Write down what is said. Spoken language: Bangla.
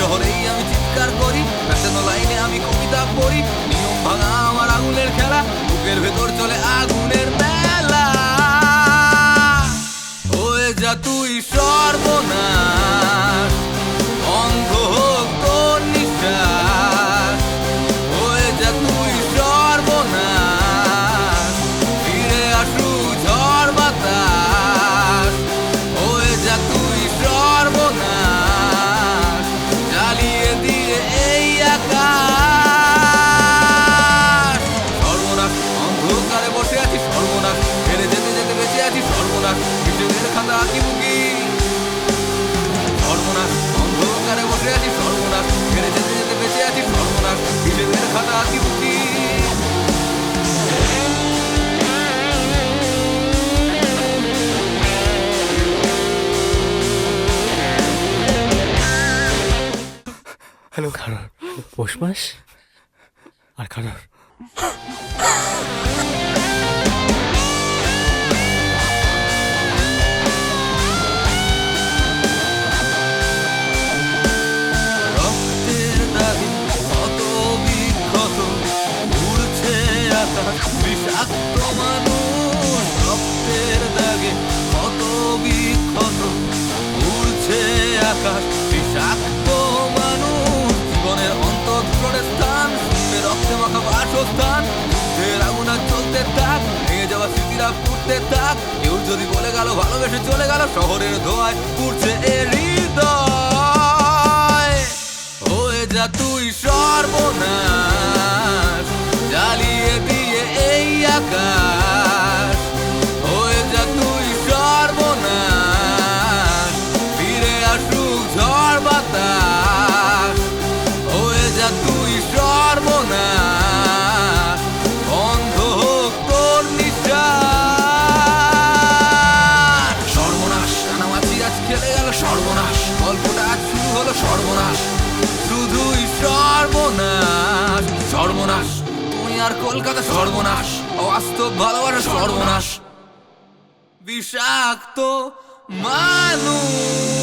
শহরেই আমি চিৎকার করি, প্যাশানো লাইনে আমি কবিতা পড়ি, নিয়ম ভাঙা আমার আগুনের খেলা, বুকের ভেতর চলে আগুনের মেলা। হয়ে যা তুই সর্বনাশ, অন্ধ হোক তোর নিঃশ্বাস। হয়ে যা তুই সর্বনাশ, ফিরে আসুক ঝড় বাতাস। হয়ে যা তুই সর্বনাশ, জ্বালিয়ে দিয়ে এই আকাশ। সর্বনাশ, অন্ধকারে বসে আছি সর্বনাশ, ফেরে যেতে যেতে বেঁচে আছি সর্বনাশ, হিসেবের খাতা আঁকিবুকি। সর্বনাশ, অন্ধকারে বসে আছি সর্বনাশ, ফেরে যেতে যেতে বেঁচে আছি সর্বনাশ, হিসেবের খাতা আঁকিবুকি। হ্যালো খারাপ পৌষ মাস আর খারাপ রক্তের দাগে কত বিক্ষত উড়ছে আকাশ, বিষাক্ত মানুষ। রক্তের দাগে কত বিক্ষত উড়ছে আকাশ, বিষাক্ত মানুষ। জীবনের অন্তঃস্থলের স্থান, শূন্যে রক্তে মাখা বাসস্থান। যুদ্ধের আগুন আর চলতে থাক, ভেঙে যাওয়া স্মৃতিরা পুড়তে থাক। কেউ যদি বলে গেল ভালোবেসে চলে গেল, শহরের ধোঁয়ায় পুড়ছে এ হৃদয়। হয়ে যা তুই সর্বনাশ, জ্বালিয়ে দিয়ে এই আকাশ। হয়ে যা তুই সর্বনাশ, ফিরে আসুক ঝড় বাতাস। হয়ে যা তুই সর্বনাশ, বন্ধ হোক তোর নিঃশ্বাস। সর্বনাশ, কানামাছি আজ খেলে গেল সর্বনাশ, গল্পটা আজ শুরু হলো সর্বনাশ, শুধুই সর্বনাশ। সর্বনাশ, তুমি আর কলকাতা সর্বনাশ, অবাস্তব ভালোবাসা সর্বনাশ, বিষাক্ত মানুষ।